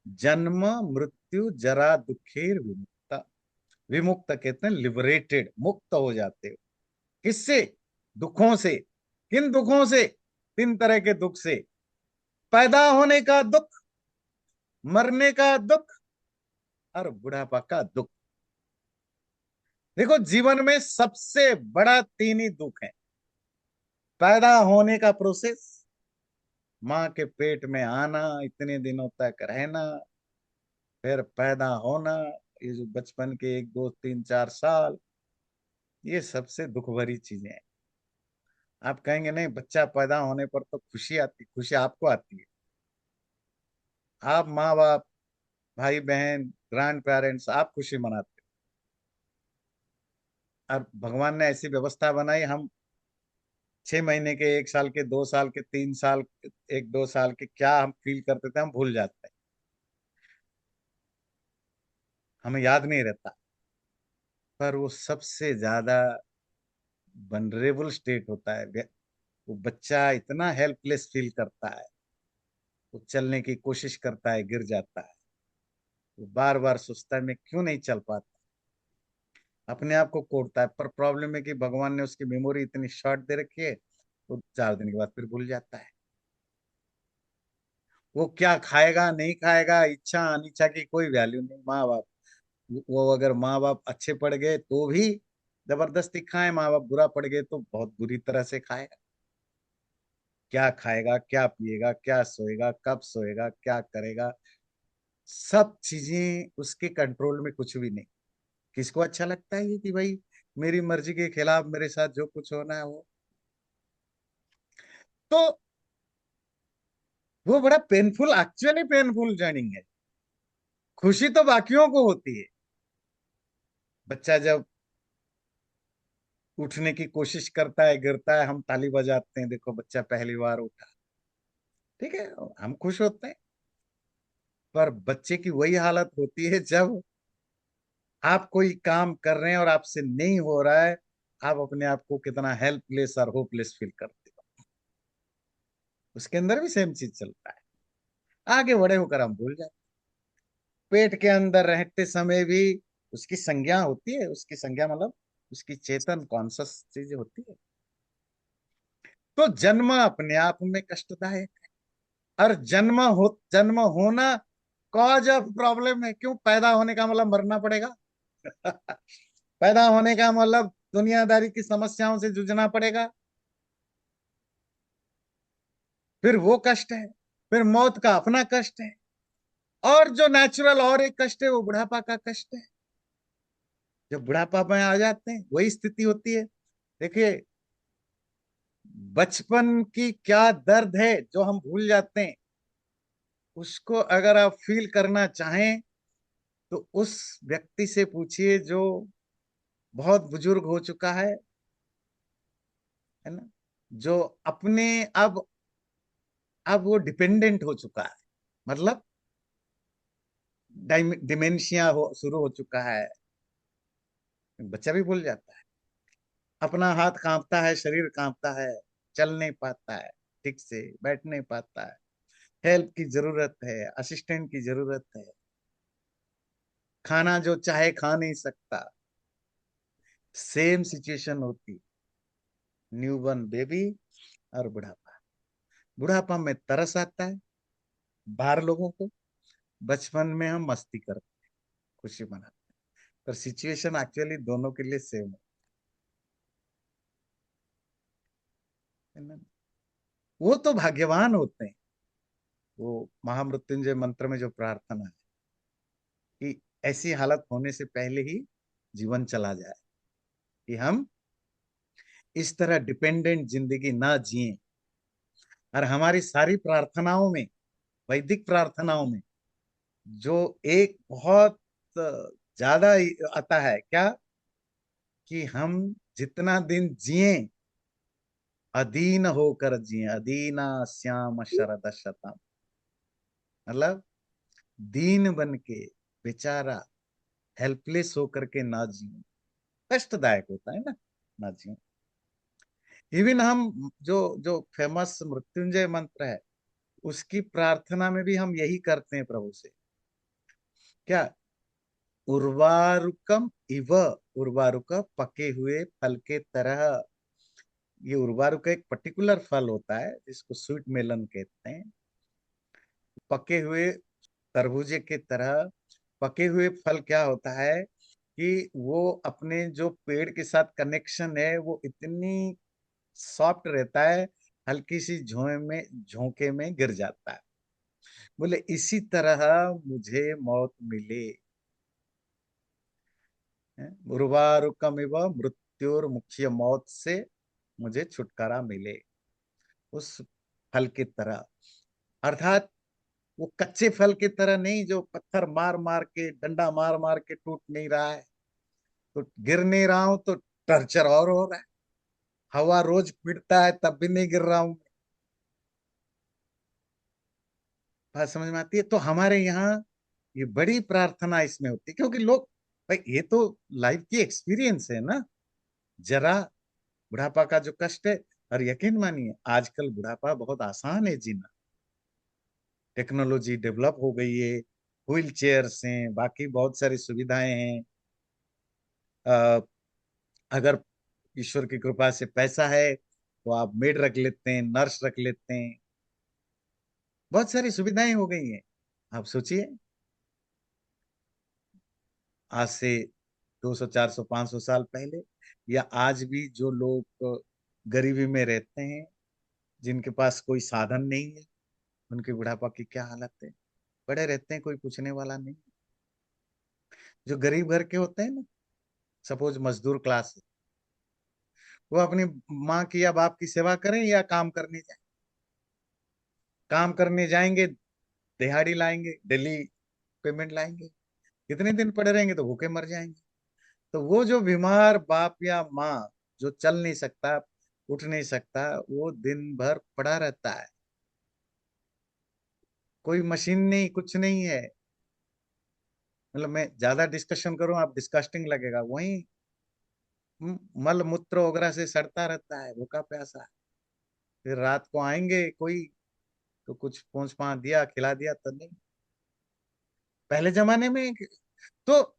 जन्म मृत्यु जरा दुखेर विमुक्ता, विमुक्त कहते हैं लिबरेटेड, मुक्त हो जाते हो। किससे? दुखों से। किन दुखों से? तीन तरह के दुख से। पैदा होने का दुख, मरने का दुख, और बुढ़ापा का दुख। देखो जीवन में सबसे बड़ा तीन ही दुख है। पैदा होने का प्रोसेस, माँ के पेट में आना, इतने दिनों तक रहना, फिर पैदा होना, ये जो बचपन के एक दो तीन चार साल, ये सबसे दुख भरी चीजें हैं। आप कहेंगे नहीं, बच्चा पैदा होने पर तो खुशी आती, खुशी आपको आती है। आप माँ बाप, भाई बहन, ग्रैंड पेरेंट्स, आप खुशी मनाते हैं। और भगवान ने ऐसी व्यवस्था बनाई, हम 6 महीने के, 1 साल के, 2 साल के, 3 साल, 1 2 साल के क्या हम फील करते थे हम भूल जाते हैं, हमें याद नहीं रहता। पर वो सबसे ज्यादा वनरेबल स्टेट होता है। वो बच्चा इतना हेल्पलेस फील करता है, वो चलने की कोशिश करता है, गिर जाता है, वो बार बार सोचता है मैं क्यों नहीं चल पाता, अपने आप को कोड़ता है। पर प्रॉब्लम है कि भगवान ने उसकी मेमोरी इतनी शॉर्ट दे रखी है, वो 4 दिन के बाद फिर भूल जाता है। वो क्या खाएगा नहीं खाएगा, इच्छा अनिच्छा की कोई वैल्यू नहीं। माँ बाप, वो अगर माँ बाप अच्छे पड़ गए तो भी जबरदस्ती खाए, माँ बाप बुरा पड़ गए तो बहुत बुरी तरह से खाएगा। क्या खाएगा, क्या पिएगा, क्या सोएगा, कब सोएगा, क्या करेगा, सब चीजें उसके कंट्रोल में कुछ भी नहीं। किसको अच्छा लगता है ये कि भाई मेरी मर्जी के खिलाफ मेरे साथ जो कुछ होना है हो? तो वो बड़ा पेनफुल, एक्चुअली पेनफुल जर्नी है। खुशी तो बाकियों को होती है। बच्चा जब उठने की कोशिश करता है, गिरता है, हम ताली बजाते हैं, देखो बच्चा पहली बार उठा, ठीक है, हम खुश होते हैं। पर बच्चे की वही हालत होती है जब आप कोई काम कर रहे हैं और आपसे नहीं हो रहा है, आप अपने आप को कितना हेल्पलेस और होपलेस फील करते हो। उसके अंदर भी सेम चीज चलता है। आगे बड़े होकर हम भूल जाते। पेट के अंदर रहते समय भी उसकी संज्ञा होती है, उसकी संज्ञा मतलब उसकी चेतन कॉन्शस चीज होती है। तो जन्म अपने आप में कष्टदायक है। और जन्म होना कॉज ऑफ प्रॉब्लम है। क्यों? पैदा होने का मतलब मरना पड़ेगा। पैदा होने का मतलब दुनियादारी की समस्याओं से जूझना पड़ेगा। फिर वो कष्ट है। फिर मौत का अपना कष्ट है। और जो नेचुरल और एक कष्ट है वो बुढ़ापा का कष्ट है। जब बुढ़ापा में आ जाते हैं वही स्थिति होती है। देखिए, बचपन की क्या दर्द है जो हम भूल जाते हैं, उसको अगर आप फील करना चाहें तो उस व्यक्ति से पूछिए जो बहुत बुजुर्ग हो चुका है ना, जो अपने अब वो डिपेंडेंट हो चुका है, मतलब डिमेंशिया शुरू हो चुका है। बच्चा भी भूल जाता है। अपना हाथ कांपता है, शरीर कांपता है, चल नहीं पाता है, ठीक से बैठ नहीं पाता है, हेल्प की जरूरत है, असिस्टेंट की जरूरत है, खाना जो चाहे खा नहीं सकता। सेम सिचुएशन होती न्यूबॉर्न बेबी और बुढ़ापा। बुढ़ापा में तरस आता है बाहर लोगों को, बचपन में हम मस्ती करते, खुशी मनाते, पर सिचुएशन एक्चुअली दोनों के लिए सेम है ना। वो तो भाग्यवान होते हैं। वो महामृत्युंजय मंत्र में जो प्रार्थना है कि ऐसी हालत होने से पहले ही जीवन चला जाए, कि हम इस तरह डिपेंडेंट जिंदगी ना जिए। और हमारी सारी प्रार्थनाओं में, वैदिक प्रार्थनाओं में जो एक बहुत ज्यादा आता है क्या, कि हम जितना दिन जिए अधीन होकर जिए, अधीना श्याम शरद शतम, मतलब दीन बन के, बेचारा हेल्पलेस होकर के ना जिए। कष्टदायक होता है ना, ना जिए। इवन हम जो जो फेमस मृत्युंजय मंत्र है उसकी प्रार्थना में भी हम यही करते हैं प्रभु से, क्या, उर्वारुकम इव, उर्वारुक पके हुए फल के तरह। ये उर्वारुक एक पर्टिकुलर फल होता है जिसको स्वीट मेलन कहते हैं। पके हुए तरबूजे की तरह। पके हुए फल क्या होता है कि वो अपने जो पेड़ के साथ कनेक्शन है वो इतनी सॉफ्ट रहता है, हल्की सी झोंके में गिर जाता है। बोले इसी तरह मुझे मौत मिले, उर्वारुकमिव मृत्युर मुख्य मौत से मुझे छुटकारा मिले, उस फल की तरह। अर्थात वो कच्चे फल की तरह नहीं जो पत्थर मार मार के, डंडा मार मार के टूट नहीं रहा है, तो गिर नहीं रहा हूं तो टर्चर और हो रहा है। हवा रोज पीटता है तब भी नहीं गिर रहा हूं। बात समझ में आती है? तो हमारे यहाँ ये बड़ी प्रार्थना इसमें होती है, क्योंकि लोग, भाई ये तो लाइफ की एक्सपीरियंस है ना। जरा बुढ़ापा का जो कष्ट है, और यकीन मानिए आजकल बुढ़ापा बहुत आसान है जीना। टेक्नोलॉजी डेवलप हो गई है, व्हील चेयर्स हैं, बाकी बहुत सारी सुविधाएं हैं। अ, अगर ईश्वर की कृपा से पैसा है तो आप मेड रख लेते हैं, नर्स रख लेते हैं, बहुत सारी सुविधाएं हो गई हैं। आप सोचिए, आज से 200 400 500 साल पहले, या आज भी जो लोग गरीबी में रहते हैं, जिनके पास कोई साधन नहीं है, उनके बुढ़ापा की क्या हालत है। बड़े रहते हैं, कोई पूछने वाला नहीं। जो गरीब घर के होते हैं ना, सपोज मजदूर क्लास, वो अपनी माँ की या बाप की सेवा करें या काम करने जाए। काम करने जाएंगे, दिहाड़ी लाएंगे, डेली पेमेंट लाएंगे, कितने दिन पड़े रहेंगे तो भूखे मर जाएंगे। तो वो जो बीमार बाप या माँ जो चल नहीं सकता, उठ नहीं सकता, वो दिन भर पड़ा रहता है, कोई मशीन नहीं, कुछ नहीं है। मतलब मैं ज्यादा डिस्कशन करूं आप डिस्कस्टिंग लगेगा, वही मल मूत्र वगैरह से सड़ता रहता है, भूखा प्यासा। फिर रात को आएंगे, कोई तो कुछ पोंछ पा दिया, खिला दिया तो नहीं। पहले जमाने में तो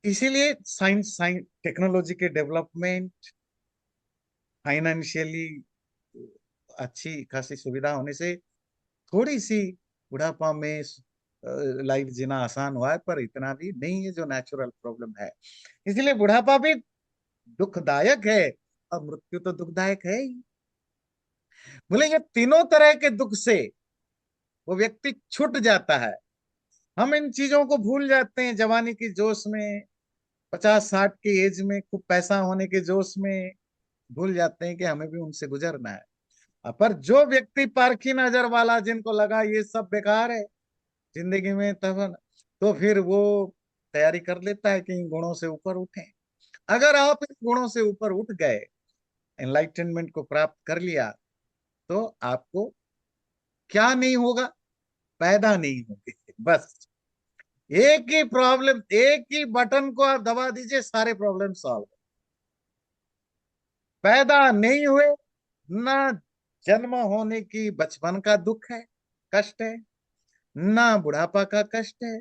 इसीलिए साइंस साइंस टेक्नोलॉजी के डेवलपमेंट, फाइनेंशियली अच्छी खासी सुविधा होने से थोड़ी सी बुढ़ापा में लाइफ जीना आसान हुआ है, पर इतना भी नहीं है जो नेचुरल प्रॉब्लम है। इसलिए बुढ़ापा भी दुखदायक है, और मृत्यु तो दुखदायक है ही। बोले ये तीनों तरह के दुख से वो व्यक्ति छूट जाता है। हम इन चीजों को भूल जाते हैं जवानी की जोश में, 50-60 की एज में खूब पैसा होने के जोश में भूल जाते हैं कि हमें भी उनसे गुजरना है। पर जो व्यक्ति पारखी नजर वाला, जिनको लगा ये सब बेकार है जिंदगी में, तब तो फिर वो तैयारी कर लेता है कि इन गुणों से ऊपर उठें। अगर आप इन गुणों से ऊपर उठ गए, एनलाइटनमेंट को प्राप्त कर लिया, तो आपको क्या नहीं होगा? पैदा नहीं होंगे। बस एक ही प्रॉब्लम, एक ही बटन को आप दबा दीजिए, सारे प्रॉब्लम सॉल्व। पैदा नहीं हुए ना, जन्म होने की बचपन का दुख है, कष्ट है, ना बुढ़ापा का कष्ट है,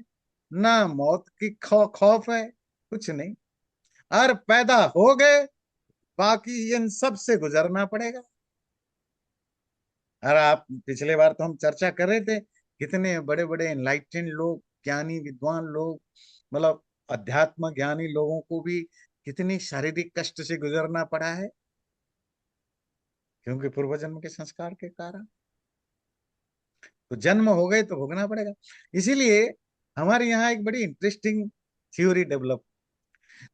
ना मौत की खौफ है, कुछ नहीं। और पैदा हो गए, बाकी इन सब से गुजरना पड़ेगा। और आप पिछले बार तो हम चर्चा कर रहे थे, कितने बड़े बड़े एनलाइटेंड लोग, ज्ञानी विद्वान लोग, मतलब अध्यात्म ज्ञानी लोगों को भी कितनी शारीरिक कष्ट से गुजरना पड़ा है, क्योंकि पूर्व जन्म के संस्कार के कारण। तो जन्म हो गए तो भोगना पड़ेगा। इसीलिए हमारे यहाँ एक बड़ी इंटरेस्टिंग थ्योरी डेवलप,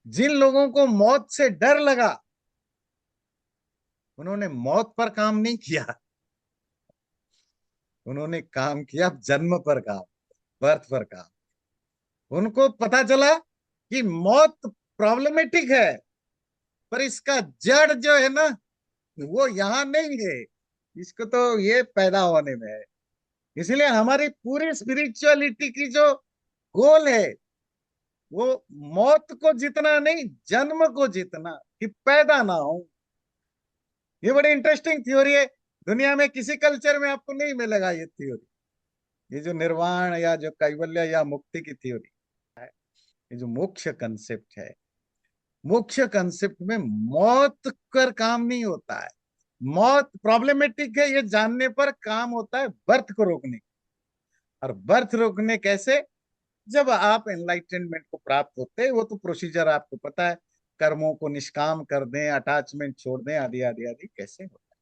जिन लोगों को मौत से डर लगा, उन्होंने मौत पर काम नहीं किया, उन्होंने काम किया जन्म पर काम, बर्थ पर काम। उनको पता चला कि मौत प्रॉब्लमेटिक है, पर इसका जड़ जो है ना, वो यहाँ नहीं है, इसको तो ये पैदा होने में है। इसलिए हमारी पूरी स्पिरिचुअलिटी की जो गोल है, वो मौत को जीतना नहीं, जन्म को जीतना, कि पैदा ना हो। ये बड़ी इंटरेस्टिंग थ्योरी है। दुनिया में किसी कल्चर में आपको नहीं मिलेगा ये थ्योरी। ये जो निर्वाण या जो कैवल्य या मुक्ति की थ्योरी है, ये जो मुख्य कंसेप्ट है, मुख्य कंसेप्ट में मौत कर काम नहीं होता है। मौत प्रॉब्लमेटिक है ये जानने पर काम होता है बर्थ को रोकने। और बर्थ रोकने कैसे? जब आप एनलाइटनमेंट को प्राप्त होते हैं, वो तो प्रोसीजर आपको पता है, कर्मों को निष्काम कर दें, अटैचमेंट छोड़ दें, आदि आदि आदि कैसे होता है।